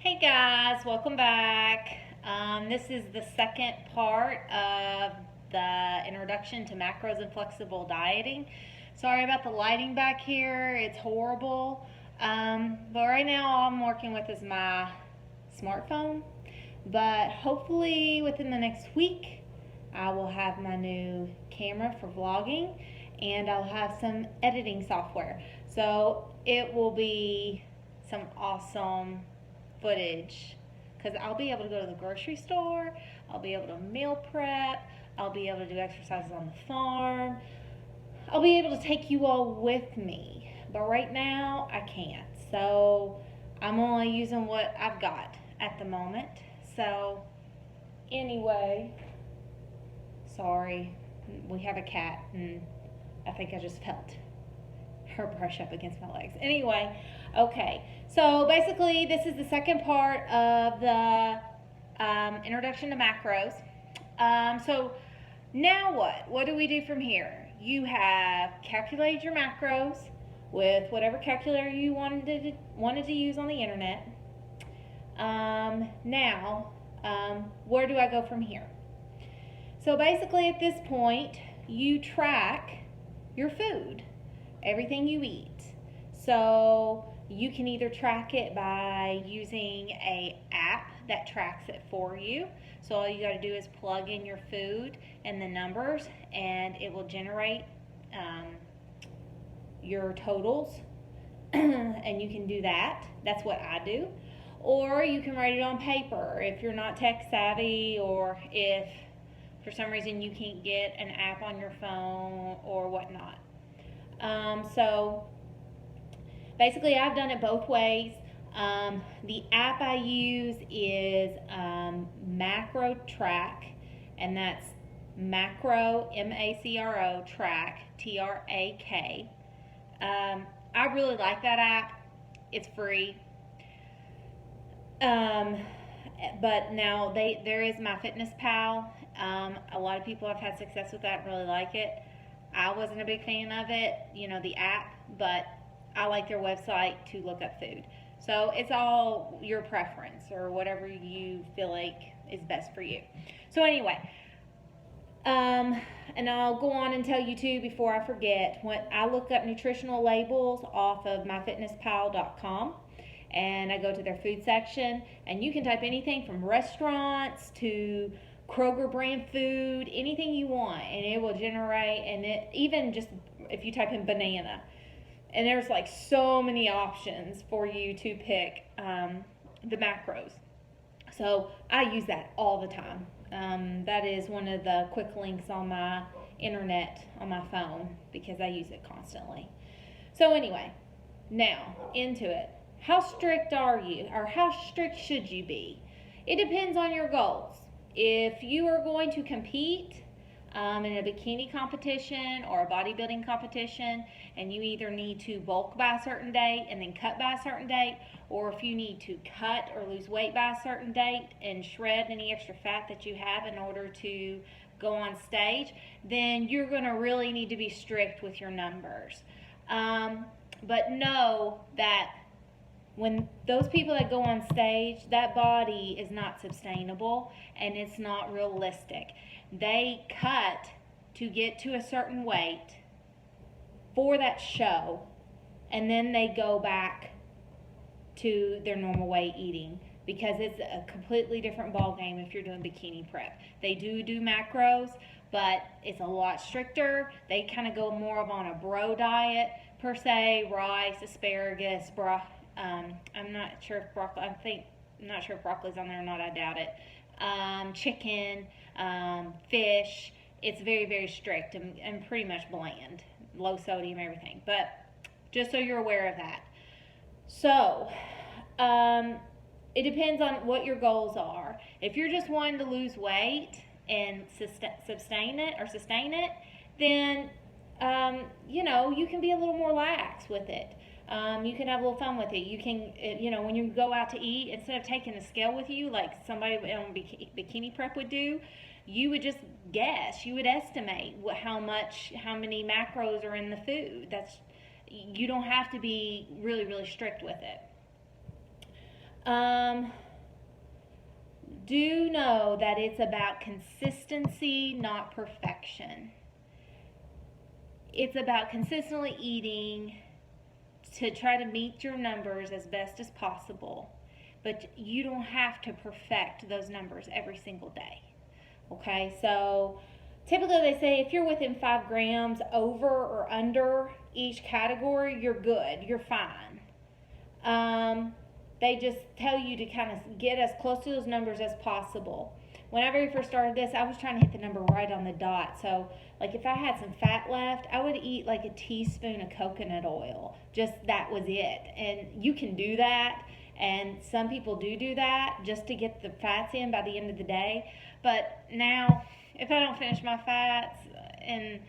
Hey guys, welcome back. This is the second part of the introduction to macros and flexible dieting. Sorry about the lighting back here, it's horrible. But right now all I'm working with is my smartphone. But hopefully within the next week, I will have my new camera for vlogging and I'll have some editing software. So it will be some awesome footage because I'll be able to go to the grocery store, I'll be able to meal prep, I'll be able to do exercises on the farm, I'll be able to take you all with me. But right now I can't, so I'm only using what I've got at the moment. So anyway, sorry, we have a cat and I think I just felt her brush up against my legs. Anyway, okay, so basically this is the second part of the introduction to macros. So now what do we do from here? You have calculated your macros with whatever calculator you wanted to use on the internet. Now where do I go from here? So basically at this point you track your food, everything you eat. So you can either track it by using an app that tracks it for you. So all you got to do is plug in your food and the numbers and it will generate your totals and you can do that. That's what I do. Or you can write it on paper if you're not tech savvy, or if for some reason you can't get an app on your phone or whatnot. So basically I've done it both ways. The app I use is MacroTrak, and that's macro, M-A-C-R-O, track, T-R-A-K. I really like that app. It's free. But now there is MyFitnessPal. A lot of people have had success with that and really like it. I wasn't a big fan of it, the app, but I like their website to look up food. So it's all your preference or whatever you feel like is best for you. So anyway, and I'll go on and tell you too before I forget, when I look up nutritional labels off of MyFitnessPal.com, and I go to their food section, and you can type anything from restaurants to Kroger brand food, anything you want, and it will generate. And it even just if you type in banana, and there's like so many options for you to pick the macros. So I use that all the time. That is one of the quick links on my internet on my phone because I use it constantly. So anyway, now into it. How strict are you, or how strict should you be? It depends on your goals. If you are going to compete in a bikini competition or a bodybuilding competition, and you either need to bulk by a certain date and then cut by a certain date, or if you need to cut or lose weight by a certain date and shred any extra fat that you have in order to go on stage, then you're going to really need to be strict with your numbers. But know that when those people that go on stage, that body is not sustainable and it's not realistic. They cut to get to a certain weight for that show, and then they go back to their normal weight eating, because it's a completely different ball game if you're doing bikini prep. They do macros, but it's a lot stricter. They kind of go more of on a bro diet per se, rice, asparagus, I'm not sure if broccoli's on there or not. I doubt it. Chicken, fish. It's very, very strict and pretty much bland, low sodium, everything. But just so you're aware of that. So it depends on what your goals are. If you're just wanting to lose weight and sustain it, then you can be a little more lax with it. You can have a little fun with it. You can, when you go out to eat, instead of taking a scale with you like somebody on bikini prep would do, you would just guess. You would estimate how many macros are in the food. You don't have to be really, really strict with it. Do know that it's about consistency, not perfection. It's about consistently eating to try to meet your numbers as best as possible. But you don't have to perfect those numbers every single day. Okay, so typically they say if you're within 5 grams over or under each category, you're good, you're fine. They just tell you to kind of get as close to those numbers as possible. Whenever we first started this, I was trying to hit the number right on the dot. So, like if I had some fat left, I would eat like a teaspoon of coconut oil. Just that was it. And you can do that. And some people do that just to get the fats in by the end of the day. But now, if I don't finish my fats, and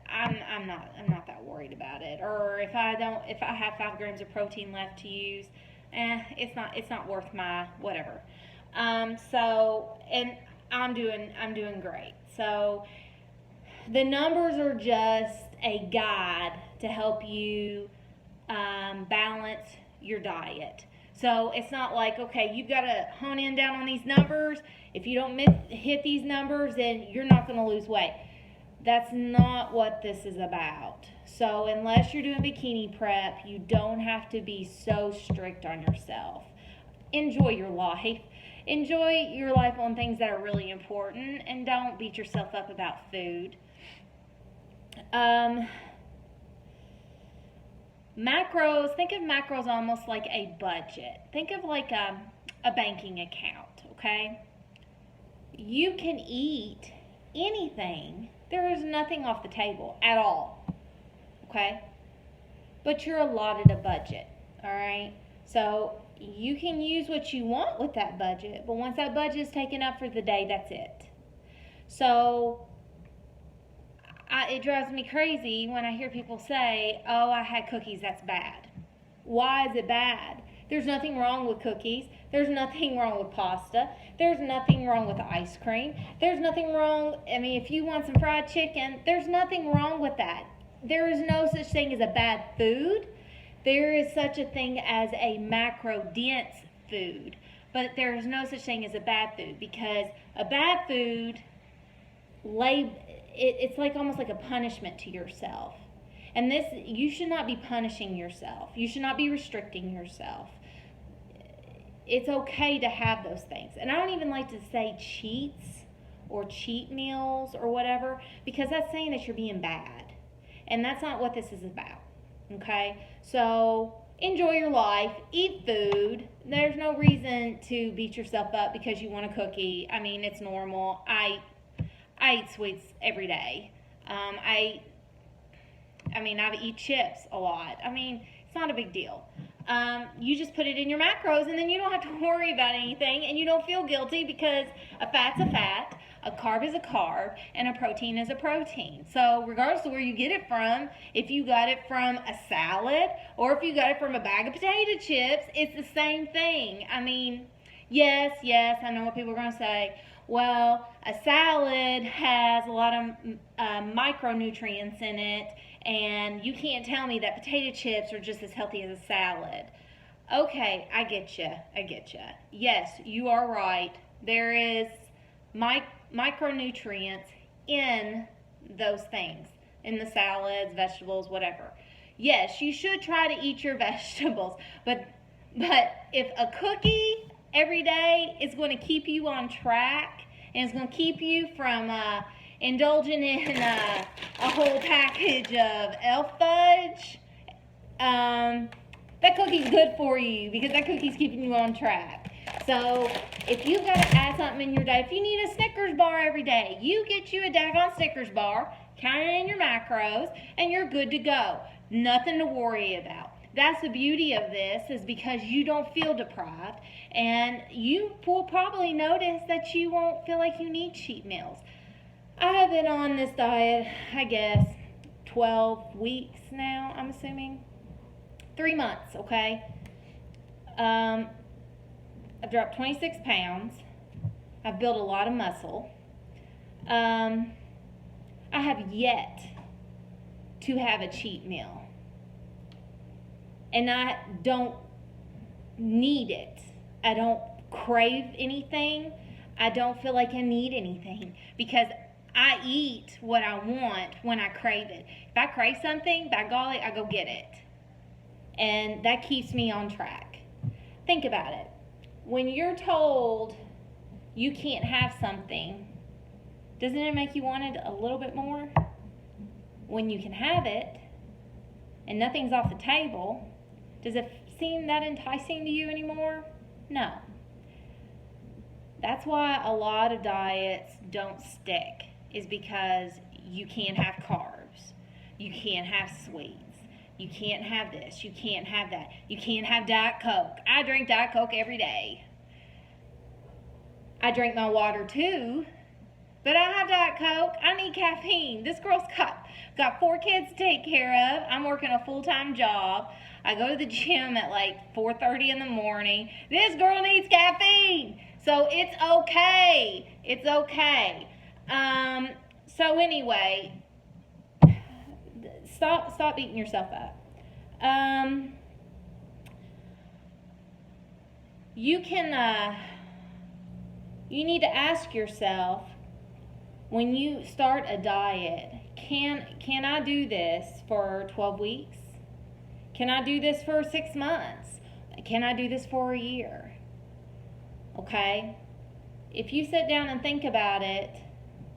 I'm not that worried about it. Or if I have 5 grams of protein left to use, it's not worth my whatever. So, and I'm doing great. So the numbers are just a guide to help you balance your diet. So it's not like, okay, you've got to hone in down on these numbers. If you don't hit these numbers, then you're not going to lose weight. That's not what this is about. So unless you're doing bikini prep, you don't have to be so strict on yourself. Enjoy your life. Enjoy your life on things that are really important, and don't beat yourself up about food. Macros, think of macros almost like a budget. Think of like a banking account, okay? You can eat anything. There is nothing off the table at all, okay? But you're allotted a budget, all right? So you can use what you want with that budget, but once that budget is taken up for the day, that's it. So it drives me crazy when I hear people say, oh, I had cookies, that's bad. Why is it bad? There's nothing wrong with cookies. There's nothing wrong with pasta. There's nothing wrong with ice cream. There's nothing wrong, if you want some fried chicken, there's nothing wrong with that. There is no such thing as a bad food. There is such a thing as a macro-dense food. But there is no such thing as a bad food, because a bad food, it's like almost like a punishment to yourself. And you should not be punishing yourself. You should not be restricting yourself. It's okay to have those things. And I don't even like to say cheats or cheat meals or whatever, because that's saying that you're being bad. And that's not what this is about. Okay? So enjoy your life. Eat food. There's no reason to beat yourself up because you want a cookie. It's normal. I eat sweets every day. I eat chips a lot. It's not a big deal. You just put it in your macros, and then you don't have to worry about anything, and you don't feel guilty, because a fat's a fat, a carb is a carb, and a protein is a protein. So regardless of where you get it from, if you got it from a salad or if you got it from a bag of potato chips, it's the same thing. Yes, I know what people are going to say. Well, a salad has a lot of micronutrients in it, and you can't tell me that potato chips are just as healthy as a salad. Okay, I get you. Yes, you are right. There is micronutrients in those things, in the salads, vegetables, whatever. Yes, you should try to eat your vegetables, but if a cookie every day is going to keep you on track, and it's going to keep you from indulging in a whole package of elf fudge, that cookie's good for you, because that cookie's keeping you on track. So if you've got to add something in your day, if you need a Snickers bar every day, you get you a daggone Snickers bar, count it in your macros, and you're good to go. Nothing to worry about. That's the beauty of this, is because you don't feel deprived, and you will probably notice that you won't feel like you need cheat meals. I have been on this diet, 12 weeks now, I'm assuming. 3 months, okay? I've dropped 26 pounds. I've built a lot of muscle. I have yet to have a cheat meal. And I don't need it. I don't crave anything. I don't feel like I need anything because I eat what I want when I crave it. If I crave something, by golly, I go get it. And that keeps me on track. Think about it. When you're told you can't have something, doesn't it make you want it a little bit more? When you can have it and nothing's off the table, does it seem that enticing to you anymore? No. That's why a lot of diets don't stick, is because you can't have carbs. You can't have sweets. You can't have this. You can't have that. You can't have Diet Coke. I drink Diet Coke every day. I drink my water too, but I have Diet Coke. I need caffeine. This girl's got 4 kids to take care of. I'm working a full-time job. I go to the gym at like 4:30 in the morning. This girl needs caffeine. So it's okay. It's okay. So anyway, stop beating yourself up. You need to ask yourself, when you start a diet, can I do this for 12 weeks? Can I do this for 6 months? Can I do this for a year? Okay? If you sit down and think about it,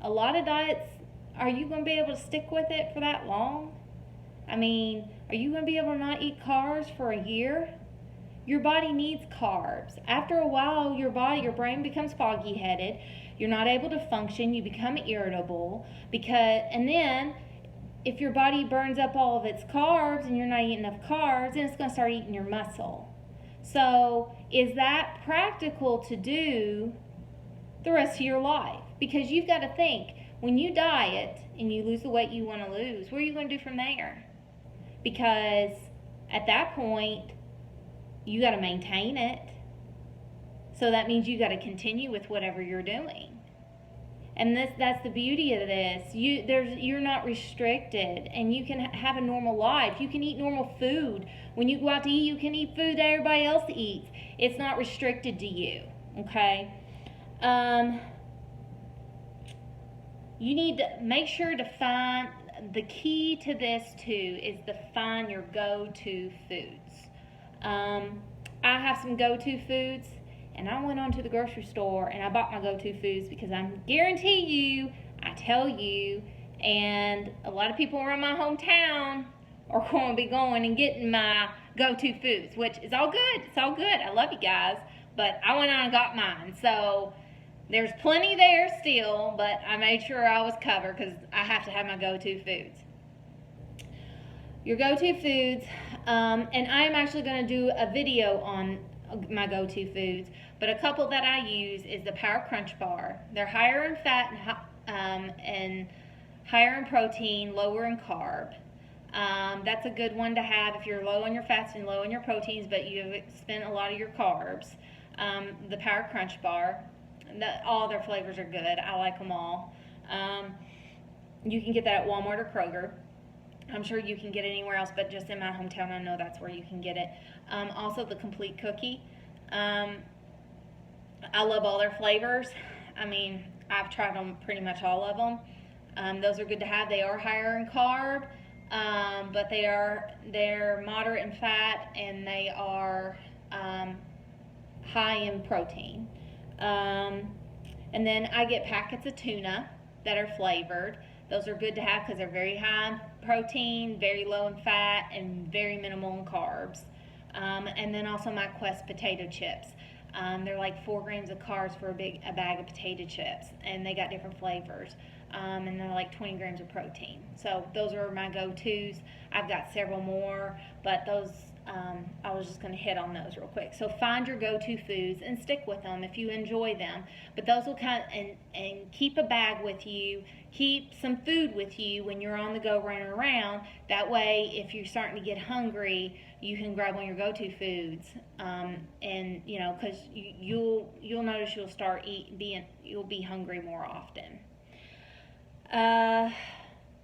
a lot of diets, are you going to be able to stick with it for that long? I mean, are you going to be able to not eat carbs for a year? Your body needs carbs. After a while, your brain becomes foggy-headed. You're not able to function. You become irritable. And then, if your body burns up all of its carbs and you're not eating enough carbs, then it's going to start eating your muscle. So, is that practical to do the rest of your life? Because you've got to think, when you diet and you lose the weight you want to lose, what are you going to do from there? Because at that point, you got to maintain it. So that means you got to continue with whatever you're doing. And that's the beauty of this. You're not restricted, and you can have a normal life. You can eat normal food. When you go out to eat, you can eat food that everybody else eats. It's not restricted to you, okay? You need to make sure to find, the key to this too is to find your go-to foods. I have some go-to foods, and I went on to the grocery store and I bought my go-to foods because I guarantee you, I tell you, and a lot of people around my hometown are going to be going and getting my go-to foods, which is all good. It's all good. I love you guys, but I went on and got mine. So there's plenty there still, but I made sure I was covered because I have to have my go-to foods. Your go-to foods, and I'm actually going to do a video on my go-to foods, but a couple that I use is the Power Crunch Bar. They're higher in fat and higher in protein, lower in carb. That's a good one to have if you're low on your fats and low on your proteins, but you've spent a lot of your carbs. The Power Crunch Bar, all their flavors are good. I like them all. You can get that at Walmart or Kroger. I'm sure you can get it anywhere else, but just in my hometown, I know that's where you can get it. Also, the Complete Cookie. I love all their flavors. I mean, I've tried them, pretty much all of them. Those are good to have. They are higher in carb, but they're moderate in fat, and they are high in protein. And then I get packets of tuna that are flavored. Those are good to have because they're very high in protein, very low in fat, and very minimal in carbs. And then also my Quest potato chips. They're like 4 grams of carbs for a bag of potato chips, and they got different flavors. And they're like 20 grams of protein. So those are my go-tos. I've got several more, but those I was just going to hit on those real quick. So find your go-to foods and stick with them if you enjoy them. But those will and keep a bag with you. Keep some food with you when you're on the go running around. That way, if you're starting to get hungry, you can grab one of your go-to foods. And you know, because you'll notice you'll start you'll be hungry more often.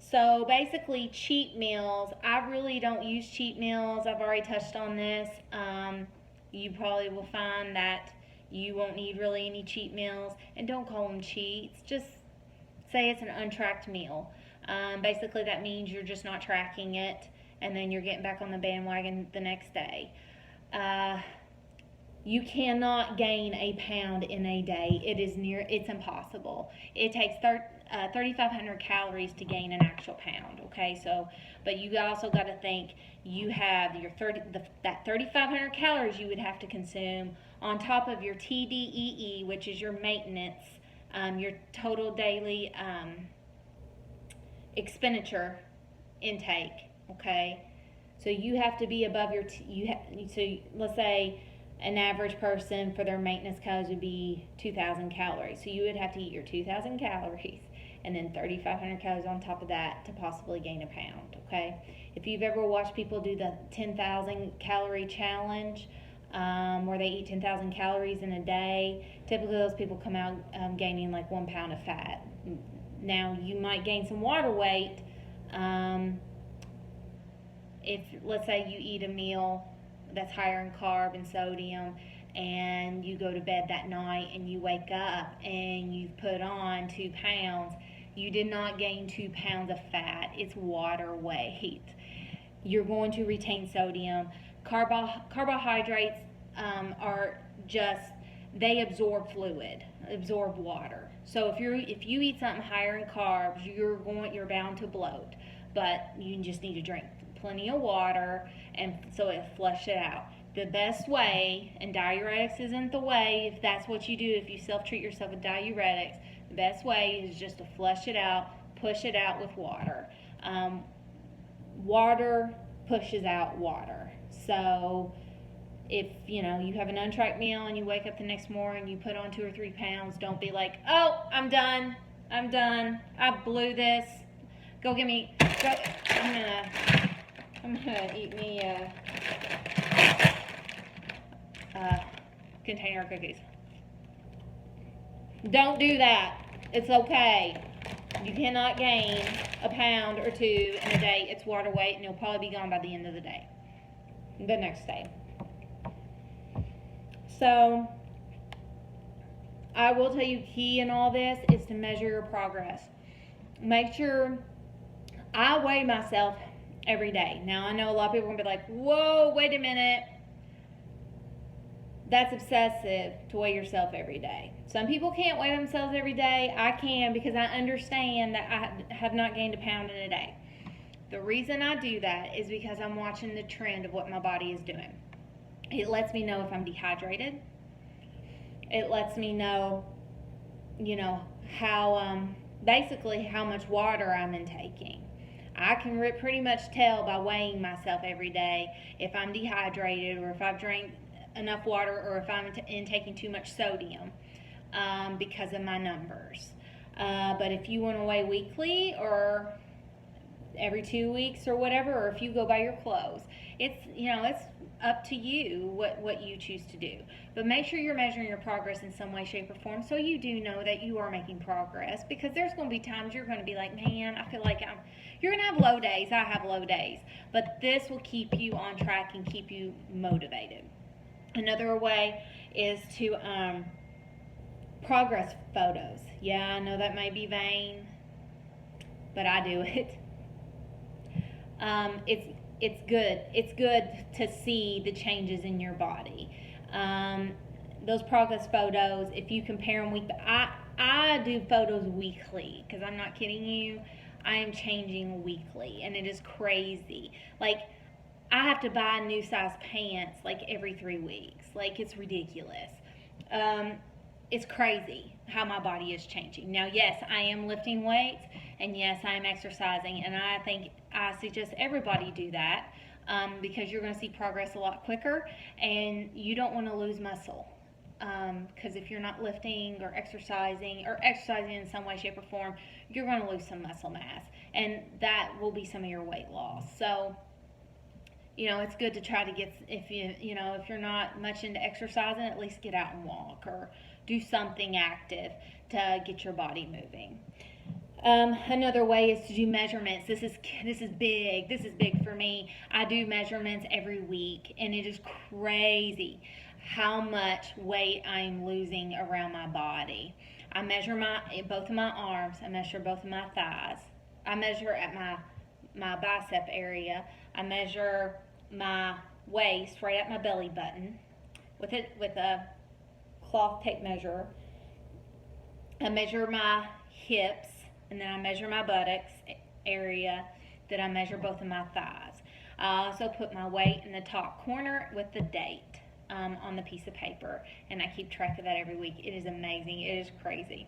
So basically, cheat meals. I really don't use cheat meals. I've already touched on this. You probably will find that you won't need really any cheat meals, and don't call them cheats. Just say it's an untracked meal. Basically, that means you're just not tracking it, and then you're getting back on the bandwagon the next day. You cannot gain a pound in a day. It's impossible. It takes 3,500 calories to gain an actual pound. Okay, so, but you also got to think you have your that 3,500 calories you would have to consume on top of your TDEE, which is your maintenance, your total daily expenditure intake. Okay, so you have to be above your so let's say an average person for their maintenance calories would be 2,000 calories. So you would have to eat your 2,000 calories and then 3,500 calories on top of that to possibly gain a pound. Okay, if you've ever watched people do the 10,000 calorie challenge, where they eat 10,000 calories in a day, typically those people come out gaining like 1 pound of fat. Now you might gain some water weight if, let's say, you eat a meal that's higher in carb and sodium, and you go to bed that night and you wake up and you've put on 2 pounds, you did not gain 2 pounds of fat. It's water weight. You're going to retain sodium. Carbohydrates are just, they absorb fluid, absorb water. So if you eat something higher in carbs, you're bound to bloat, but you just need to drink plenty of water, and so it flush it out. The best way, and diuretics isn't the way, if that's what you do, if you self-treat yourself with diuretics, the best way is just to flush it out, push it out with water. Water pushes out water. So if you have an untracked meal and you wake up the next morning, you put on 2 or 3 pounds, don't be like, oh, I'm done, I blew this, I'm gonna eat me a container of cookies. Don't do that. It's okay. You cannot gain a pound or 2 in a day. It's water weight, and it'll probably be gone by the end of the day, the next day. So I will tell you, key in all this is to measure your progress. Make sure, I weigh myself every day. Now, I know a lot of people are going to be like, whoa, wait a minute. That's obsessive to weigh yourself every day. Some people can't weigh themselves every day. I can, because I understand that I have not gained a pound in a day. The reason I do that is because I'm watching the trend of what my body is doing. It lets me know if I'm dehydrated. It lets me know, basically how much water I'm intaking. I can pretty much tell by weighing myself every day if I'm dehydrated, or if I've drank enough water, or if I'm intaking too much sodium, because of my numbers. But if you want to weigh weekly or every 2 weeks or whatever, or if you go by your clothes, it's up to you what you choose to do. But make sure you're measuring your progress in some way, shape, or form, so you do know that you are making progress, because there's going to be times you're going to be like, man, I feel like you're going to have low days. I have low days. But this will keep you on track and keep you motivated. Another way is to progress photos. Yeah, I know that may be vain, but I do it. It's good. It's good to see the changes in your body. Those progress photos, if you compare them weekly, I do photos weekly, because I'm not kidding you. I am changing weekly, and it is crazy. Like, I have to buy new size pants like every 3 weeks. Like, it's ridiculous. It's crazy how my body is changing. Now, yes, I am lifting weights, and yes, I am exercising, and I suggest everybody do that, because you're going to see progress a lot quicker, and you don't want to lose muscle. Because if you're not lifting or exercising in some way, shape, or form, you're going to lose some muscle mass, and that will be some of your weight loss. So, it's good to try to get, if you're not much into exercising, at least get out and walk or do something active to get your body moving. Another way is to do measurements. This is big. This is big for me. I do measurements every week, and it is crazy how much weight I'm losing around my body. I measure both of my arms. I measure both of my thighs. I measure at my bicep area. I measure my waist right at my belly button with a cloth tape measure. I measure my hips, and then I measure my buttocks area. Then I measure both of my thighs. I also put my weight in the top corner with the date on the piece of paper, and I keep track of that every week. It is amazing. It is crazy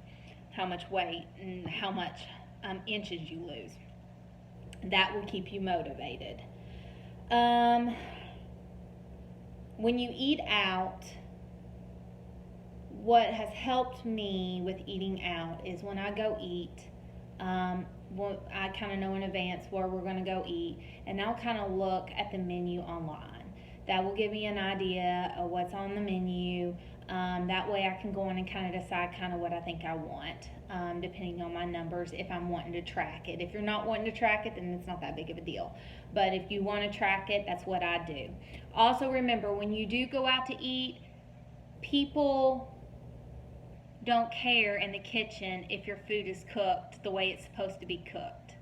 how much weight and how much inches you lose. That will keep you motivated. When you eat out, what has helped me with eating out is when I go eat, I kind of know in advance where we're going to go eat, and I'll kind of look at the menu online. That will give me an idea of what's on the menu. That way I can go in and kind of decide kind of what I think I want, depending on my numbers, if I'm wanting to track it. If you're not wanting to track it, then it's not that big of a deal. But if you want to track it, that's what I do. Also remember, when you do go out to eat, people don't care in the kitchen if your food is cooked the way it's supposed to be cooked.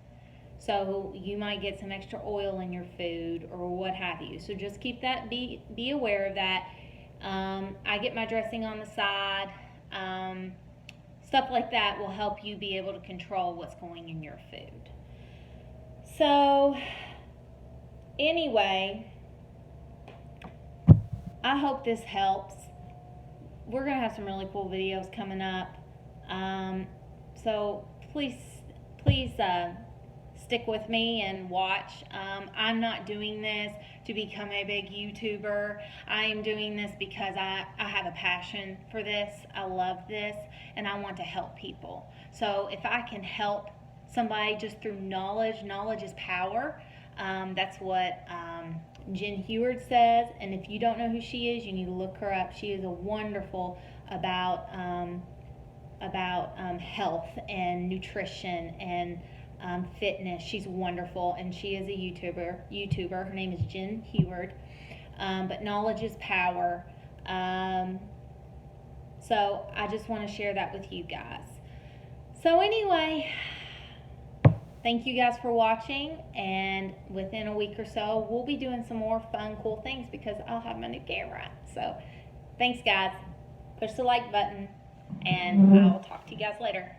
So you might get some extra oil in your food or what have you. So just keep that, be aware of that. I get my dressing on the side. Stuff like that will help you be able to control what's going in your food. So anyway, I hope this helps. We're going to have some really cool videos coming up. So please stick with me and watch. I'm not doing this to become a big YouTuber. I am doing this because I have a passion for this. I love this, and I want to help people. So if I can help somebody just through knowledge is power. That's what Jen Heward says, and if you don't know who she is, you need to look her up. She is a wonderful about health and nutrition and fitness. She's wonderful, and she is a YouTuber. Her name is Jen Heward. But knowledge is power. So I just want to share that with you guys. So anyway, thank you guys for watching, and within a week or so, we'll be doing some more fun, cool things because I'll have my new camera. So thanks, guys. Push the like button, and I will talk to you guys later.